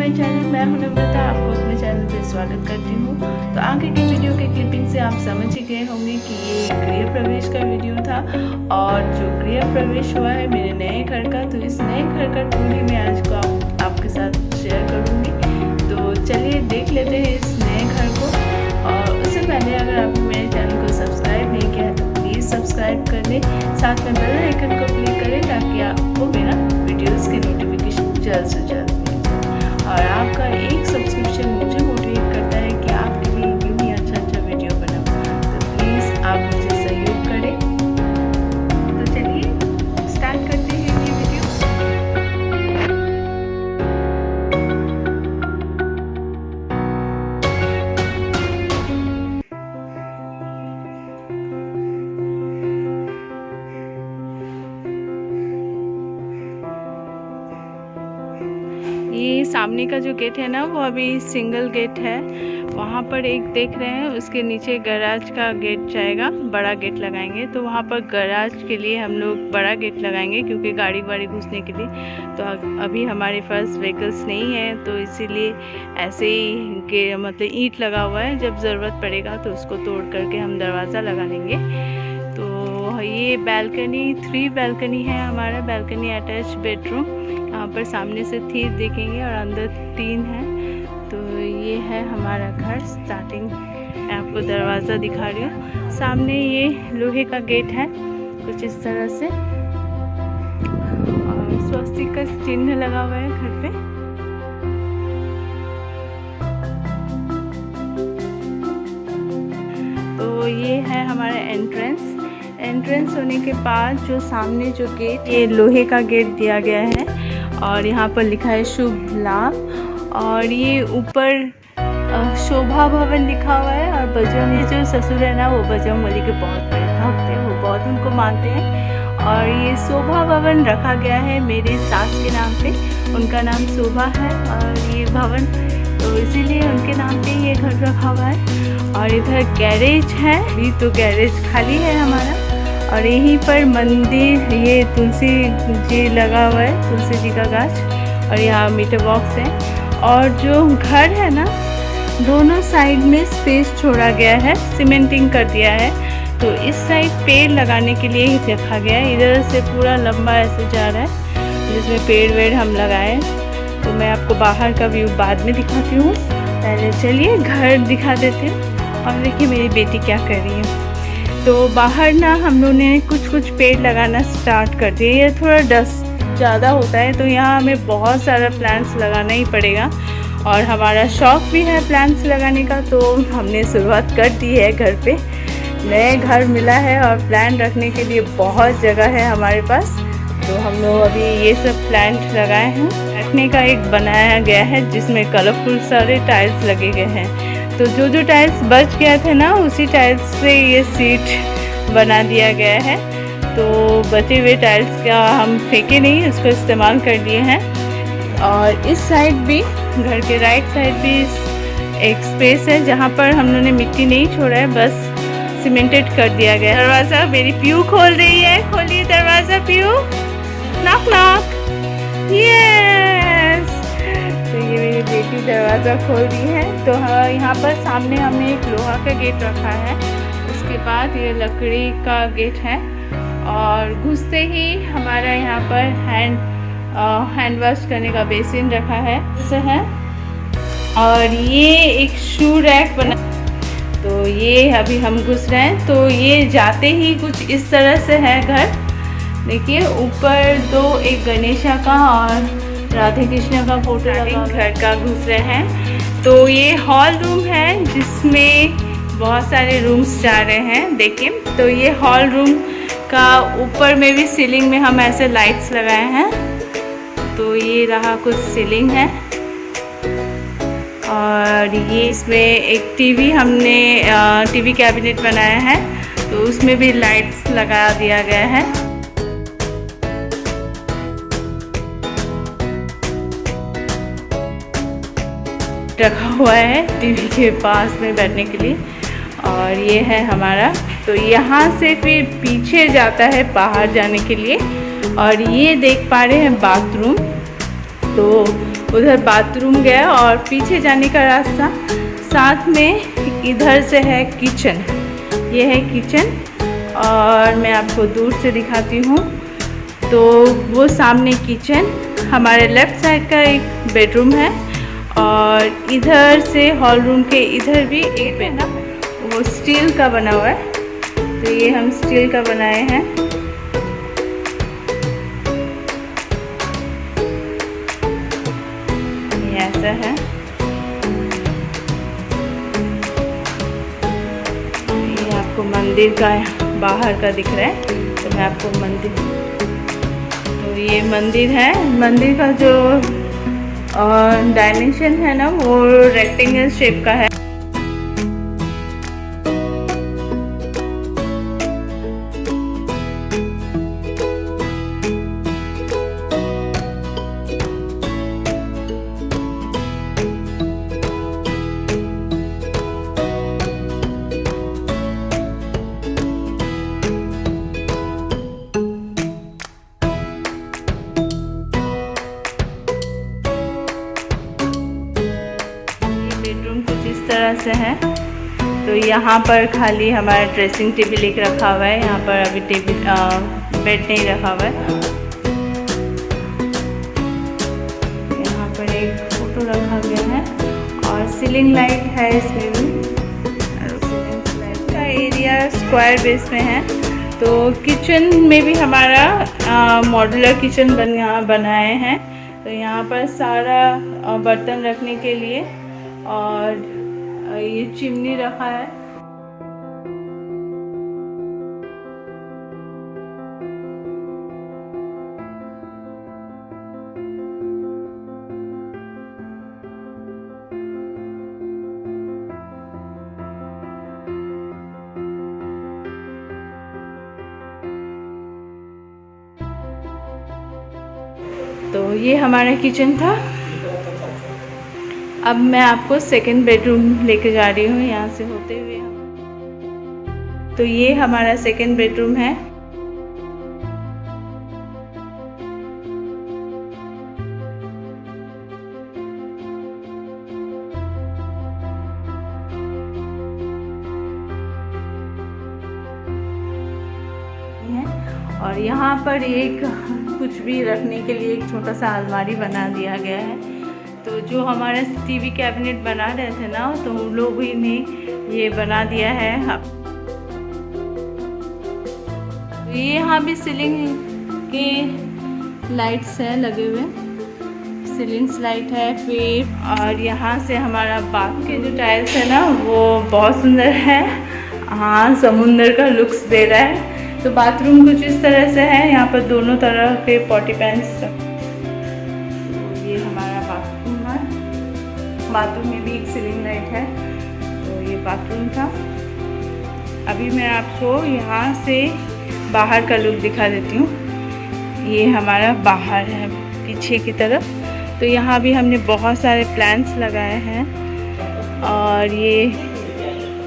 My channel. मैं हूं नम्रता, आपको अपने चैनल पे स्वागत करती हूं। तो आगे की वीडियो के क्लिपिंग से आप समझ ही गए होंगे कि ये गृह प्रवेश का वीडियो था और जो गृह प्रवेश हुआ है मेरे नए घर का, तो इस नए घर का टूर ही मैं आज को आपके साथ शेयर करूँगी। तो चलिए देख लेते हैं इस नए घर को। और उससे पहले अगर आपने मेरे चैनल को सब्सक्राइब नहीं किया है तो प्लीज़ सब्सक्राइब कर लें, साथ में बेल आइकन को क्लिक करें ताकि आपको मेरा वीडियोज़ के नोटिफिकेशन जल्द से जल्द मिले। और आपका एक सब्सक्रिप्शन मुझे मोटिवेट करता है कि आपके लिए यूँ ही अच्छा वीडियो बनाऊँ। तो प्लीज़ आप मुझे सहयोग करें। तो चलिए स्टार्ट करते हैं ये वीडियो। ये सामने का जो गेट है ना, वो अभी सिंगल गेट है। वहाँ पर एक देख रहे हैं, उसके नीचे गैराज का गेट जाएगा, बड़ा गेट लगाएंगे। तो वहाँ पर गैराज के लिए हम लोग बड़ा गेट लगाएंगे क्योंकि गाड़ी वाड़ी घुसने के लिए। तो अभी हमारे पास व्हीकल्स नहीं है, तो इसीलिए ऐसे ही मतलब ईंट लगा हुआ है। जब ज़रूरत पड़ेगा तो उसको तोड़ करके हम दरवाज़ा लगा लेंगे। तो ये बैल्कनी 3 बैल्कनी है हमारा, बैल्कनी अटैच बेडरूम। यहाँ पर सामने से 3 देखेंगे और अंदर 3 है। तो ये है हमारा घर। स्टार्टिंग मैं आपको दरवाज़ा दिखा रही हूँ। सामने ये लोहे का गेट है कुछ इस तरह से, और स्वस्तिक का चिन्ह लगा हुआ है घर पे। तो ये है हमारा एंट्रेंस होने के बाद जो सामने जो गेट, ये लोहे का गेट दिया गया है और यहाँ पर लिखा है शुभ लाभ। और ये ऊपर शोभा भवन लिखा हुआ है। और बजरंग, ये जो ससुर है ना, वो बजरंगबली के बहुत बड़े भक्त हैं, वो बहुत उनको मानते हैं। और ये शोभा भवन रखा गया है मेरे सास के नाम पे, उनका नाम शोभा है और ये भवन, तो इसीलिए उनके नाम पे ये घर रखा हुआ है। और इधर गैरेज है, अभी तो गैरेज खाली है हमारा। और यहीं पर मंदिर, ये तुलसी जी लगा हुआ है, तुलसी जी का गाछ। और यहाँ मीटर बॉक्स है। और जो घर है ना, दोनों साइड में स्पेस छोड़ा गया है, सीमेंटिंग कर दिया है। तो इस साइड पेड़ लगाने के लिए ही रखा गया है। इधर से पूरा लंबा ऐसे जा रहा है जिसमें पेड़ वेड़ हम लगाए। तो मैं आपको बाहर का व्यू बाद में दिखाती हूँ, पहले चलिए घर दिखा देती हूँ। और देखिए मेरी बेटी क्या कर रही है। तो बाहर ना हम लोगों ने कुछ पेड़ लगाना स्टार्ट कर दिए। ये थोड़ा डस्ट ज़्यादा होता है तो यहाँ हमें बहुत सारा प्लांट्स लगाना ही पड़ेगा। और हमारा शौक़ भी है प्लांट्स लगाने का, तो हमने शुरुआत कर दी है। घर पे नए घर मिला है और प्लांट रखने के लिए बहुत जगह है हमारे पास। तो हम लोग अभी ये सब प्लांट लगाए हैं। रखने का एक बनाया गया है जिसमें कलरफुल सारे टाइल्स लगे गए हैं। तो जो टाइल्स बच गया था ना, उसी टाइल्स से ये सीट बना दिया गया है। तो बचे हुए टाइल्स का हम फेंके नहीं, उसको इस्तेमाल कर लिए हैं। और इस साइड भी, घर के राइट साइड भी एक स्पेस है जहाँ पर हम लोगों ने मिट्टी नहीं छोड़ा है, बस सीमेंटेड कर दिया गया। दरवाज़ा मेरी पीयू खोल रही है, खोलिए दरवाज़ा पीयू, नॉक नॉक, यस। तो ये मेरी बेटी दरवाज़ा खोल रही है। तो हाँ, यहाँ पर सामने हमने एक लोहा का गेट रखा है, उसके बाद ये लकड़ी का गेट है। और घुसते ही हमारा यहाँ पर हैंड वॉश करने का बेसिन रखा है ऐसे है। और ये एक शू रैक बना, तो ये अभी हम घुस रहे हैं। तो ये जाते ही कुछ इस तरह से है घर। देखिए ऊपर एक गणेशा का और राधे कृष्ण का फोटो लगा। घर का घुस रहे हैं। तो ये हॉल रूम है जिसमें बहुत सारे रूम्स जा रहे हैं। देखिए, तो ये हॉल रूम का ऊपर में भी सीलिंग में हम ऐसे लाइट्स लगाए हैं। तो ये रहा कुछ सीलिंग है। और ये इसमें एक टीवी, हमने टीवी कैबिनेट बनाया है, तो उसमें भी लाइट्स लगा दिया गया है। रखा हुआ है टीवी के पास में बैठने के लिए। और ये है हमारा, तो यहाँ से फिर पीछे जाता है बाहर जाने के लिए। और ये देख पा रहे हैं बाथरूम। तो उधर बाथरूम गया और पीछे जाने का रास्ता, साथ में इधर से है किचन। ये है किचन और मैं आपको दूर से दिखाती हूँ। तो वो सामने किचन, हमारे लेफ़्ट साइड का एक बेडरूम है और इधर से हॉल रूम के इधर भी एक बेड है, वो स्टील का बना हुआ है। तो ये हम स्टील का बनाए हैं। ये ऐसा है। ये आपको मंदिर का बाहर का दिख रहा है, तो मैं आपको मंदिर, तो ये मंदिर है। मंदिर का जो डायमेंशन है ना, वो रेक्टेंगल शेप का है। तरह से है। तो यहाँ पर खाली हमारा ड्रेसिंग टेबल एक रखा हुआ है। यहाँ पर अभी बेड नहीं रखा हुआ है। यहाँ पर एक फोटो रखा गया है और सीलिंग लाइट है इसमें भी। सीलिंग लाइट का एरिया स्क्वायर बेस में है। तो किचन में भी हमारा मॉड्यूलर किचन बनाए हैं। तो यहाँ पर सारा बर्तन रखने के लिए, और ये चिमनी रखा है। तो ये हमारा किचन था। अब मैं आपको सेकंड बेडरूम लेके जा रही हूँ यहाँ से होते हुए। तो ये हमारा सेकंड बेडरूम है। और यहाँ पर एक कुछ भी रखने के लिए एक छोटा सा अलमारी बना दिया गया है। तो जो हमारा टीवी कैबिनेट बना रहे थे ना, तो हम लोग ही ने ये बना दिया है। तो ये यहाँ भी सीलिंग के लाइट्स हैं लगे हुए, सीलिंग लाइट है फिर। और यहाँ से हमारा बाथ के जो टाइल्स है ना, वो बहुत सुंदर है। हाँ, समुंदर का लुक्स दे रहा है। तो बाथरूम कुछ इस तरह से है। यहाँ पर दोनों तरह के पॉटी पैंट्स। ये हमारा बाथरूम है। बाथरूम में भी एक सीलिंग लाइट है। तो ये बाथरूम था। अभी मैं आपको यहाँ से बाहर का लुक दिखा देती हूँ। ये हमारा बाहर है पीछे की तरफ। तो यहाँ भी हमने बहुत सारे प्लांट्स लगाए हैं। और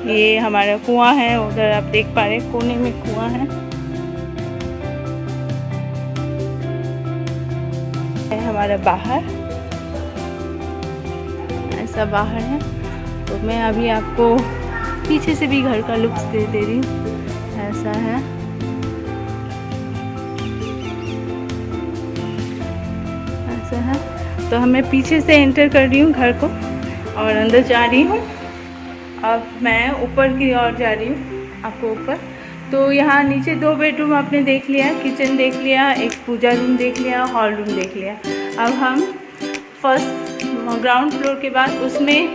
ये हमारा कुआं है। उधर आप देख पा रहे हैं कोने में कुआं है। हमारा बाहर ऐसा बाहर है। तो मैं अभी आपको पीछे से भी घर का लुक्स दे रही हूँ। ऐसा है। ऐसा है। तो मैं पीछे से एंटर कर रही हूँ घर को और अंदर जा रही हूँ। अब मैं ऊपर की ओर जा रही हूँ, आपको ऊपर। तो यहाँ नीचे 2 बेडरूम आपने देख लिया, किचन देख लिया, एक पूजा रूम देख लिया, हॉल रूम देख लिया। अब हम फर्स्ट ग्राउंड फ्लोर के बाद उसमें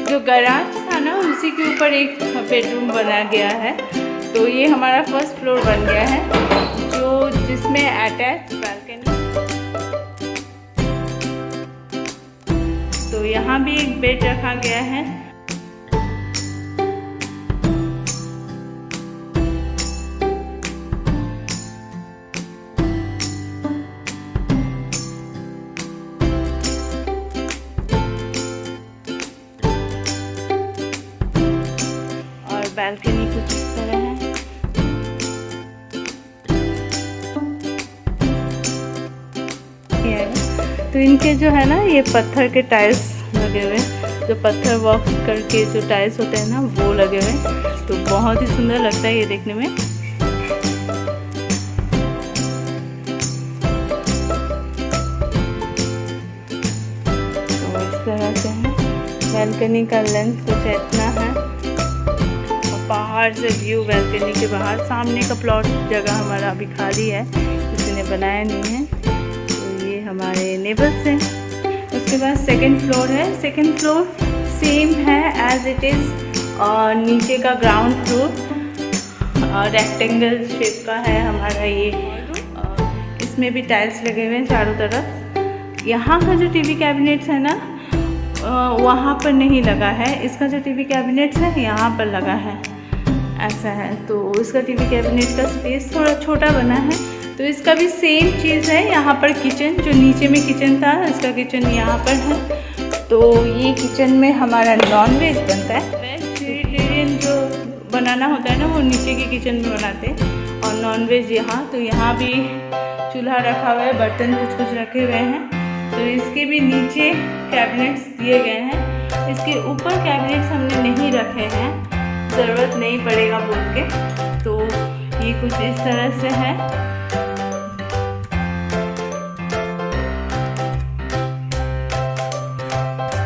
जो गैराज था ना, उसी के ऊपर एक बेडरूम बना गया है। तो ये हमारा फर्स्ट फ्लोर बन गया है, जिसमें अटैच बालकनी। तो यहाँ भी एक बेड रखा गया है। बालकनी कुछ इस तरह है। तो इनके जो है ना ये पत्थर के टाइल्स लगे हुए हैं, जो पत्थर वर्क करके जो टाइल्स होते हैं ना वो लगे हुए हैं। तो बहुत ही सुंदर लगता है ये देखने में। तो इस तरह से है, बैल्कनी का लेंथ कुछ इतना है और बाहर से व्यू बैल्कनी के बाहर। सामने का प्लॉट जगह हमारा अभी खाली है, किसी ने बनाया नहीं है। तो ये हमारे नेबर्स हैं। उसके बाद सेकंड फ्लोर है। सेकंड फ्लोर सेम है एज इट इज़ और नीचे का ग्राउंड फ्लोर रेक्टेंगल शेप का है हमारा ये। इसमें भी टाइल्स लगे हुए हैं चारों तरफ। यहाँ का जो टीवी कैबिनेट्स है ना वहाँ पर नहीं लगा है, इसका जो टीवी कैबिनेट्स है यहाँ पर लगा है, ऐसा है। तो इसका टीवी कैबिनेट का स्पेस थोड़ा छोटा बना है। तो इसका भी सेम चीज़ है। यहाँ पर किचन, जो नीचे में किचन था इसका किचन यहाँ पर है। तो ये किचन में हमारा नॉन वेज बनता है। वेजिटेरियन जो बनाना होता है ना वो नीचे के किचन में बनाते हैं और नॉन वेज यहाँ। तो यहाँ भी चूल्हा रखा हुआ है, बर्तन कुछ कुछ रखे हुए हैं। तो इसके भी नीचे कैबिनेट्स दिए गए हैं। इसके ऊपर कैबिनेट्स हमने नहीं रखे हैं, ज़रूरत नहीं पड़ेगा बोल के। तो ये कुछ इस तरह से है।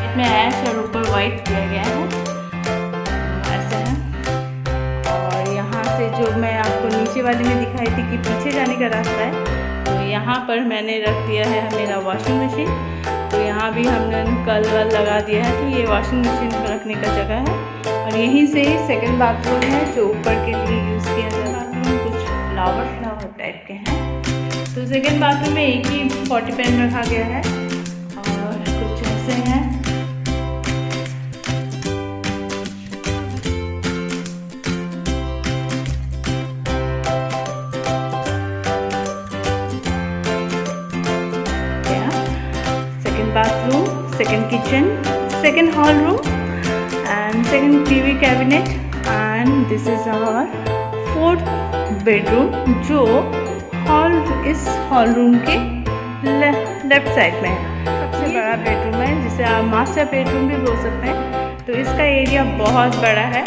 इसमें ऐश और ऊपर वाइट किया गया है, ऐसे है। और यहाँ से जो मैं आपको नीचे वाले में दिखाई थी कि पीछे जाने का रास्ता है, तो यहाँ पर मैंने रख दिया है मेरा वॉशिंग मशीन। तो यहाँ भी हमने कल वल लगा दिया है। तो ये वॉशिंग मशीन रखने का जगह है। और यहीं से ही सेकंड बाथरूम है जो ऊपर के लिए यूज़ किया जाता है। बाथरूम कुछ फ्लावर टाइप के हैं। तो सेकंड बाथरूम में एक ही पॉटी पैन रखा गया है और कुछ ऐसे हैं। Bathroom, second kitchen, second hall room and second TV cabinet and this is our fourth bedroom, जो इस हॉल रूम के लेफ्ट साइड में है। सबसे बड़ा बेडरूम है, जिसे आप मास्टर बेडरूम भी बोल सकते हैं। तो इसका एरिया बहुत बड़ा है।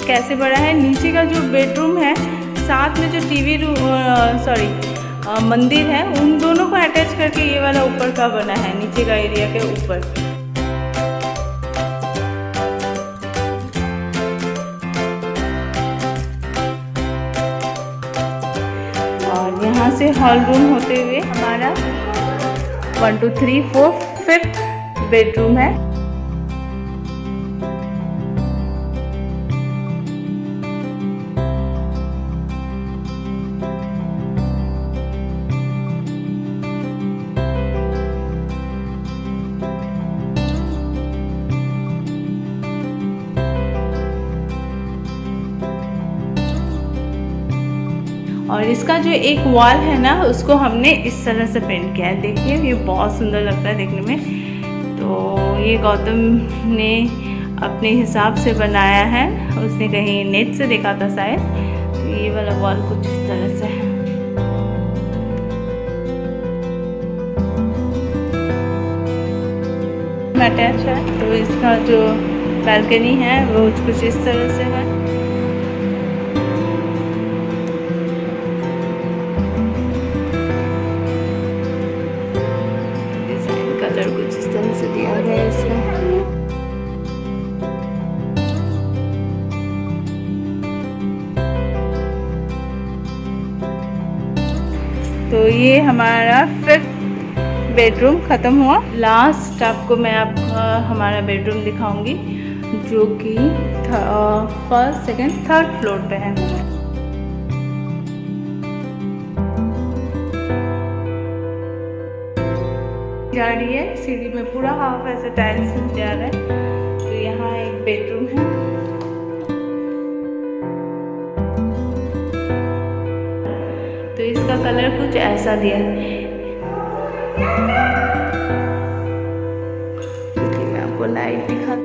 कैसे बड़ा है? नीचे का जो बेडरूम है साथ में जो टीवी रूम मंदिर है, उन दोनों को अटैच करके ये वाला ऊपर का बना है, नीचे का एरिया के ऊपर। और यहाँ से हॉल रूम होते हुए हमारा 1 2 3 4 5th बेडरूम है। और इसका जो एक वॉल है ना उसको हमने इस तरह से पेंट किया है। देखिए ये बहुत सुंदर लगता है देखने में। तो ये गौतम ने अपने हिसाब से बनाया है, उसने कहीं नेट से देखा था शायद। तो ये वाला वॉल कुछ इस तरह से है। अटैच है। तो इसका जो बैल्कनी है वो कुछ इस तरह से है। कलर कुछ इस तरह से दिया गया है इसमें। तो ये हमारा 5th बेडरूम ख़त्म हुआ। लास्ट आपको मैं हमारा बेडरूम दिखाऊंगी जो कि फर्स्ट, सेकंड, थर्ड फ्लोर पे है। जा रही है सीढ़ी में पूरा हाफ ऐसे टाइल्स जा रहा है। तो यहाँ एक बेडरूम है। तो इसका कलर कुछ ऐसा दिया है। मैं आपको लाइट दिखा।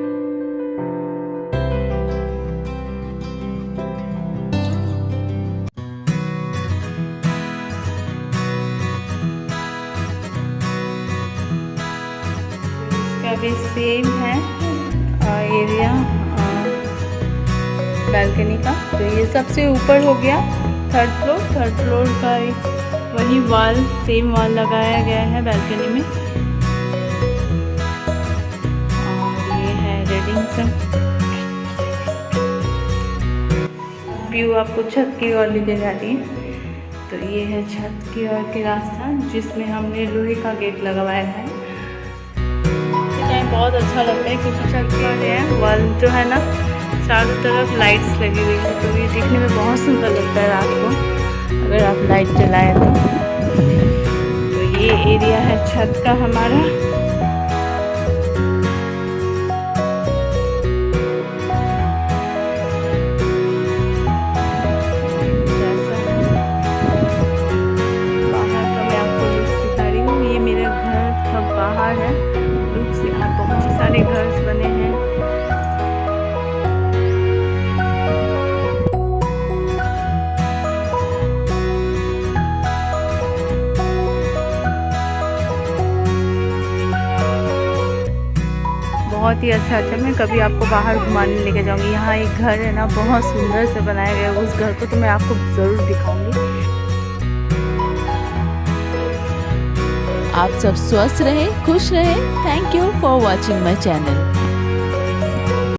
सेम है एरिया बालकनी का। तो ये सबसे ऊपर हो गया थर्ड फ्लोर का वही वॉल, सेम वॉल लगाया गया है बालकनी में। और ये है रेलिंग से व्यू आपको छत की ओर लेके जा रही है। तो ये है छत की ओर के रास्ता जिसमें हमने लोहे का गेट लगवाया है। टाइम बहुत अच्छा लगता है क्योंकि छत की वॉल जो है ना चारों तरफ लाइट्स लगी हुई है, तो ये देखने में बहुत सुंदर लगता है रात को अगर आप लाइट जलाएं तो ये एरिया है छत का हमारा। बाहर का मैं आपको लुक दिखा रही हूँ। ये मेरा घर सब बाहर है, लुक से यहाँ बहुत सारे घर बने हैं। बहुत ही अच्छा मैं कभी आपको बाहर घुमाने लेके जाऊंगी। यहाँ एक घर है ना बहुत सुंदर से बनाया गया है, उस घर को तो मैं आपको ज़रूर दिखाऊंगी। आप सब स्वस्थ रहें, खुश रहें। Thank you for watching my channel.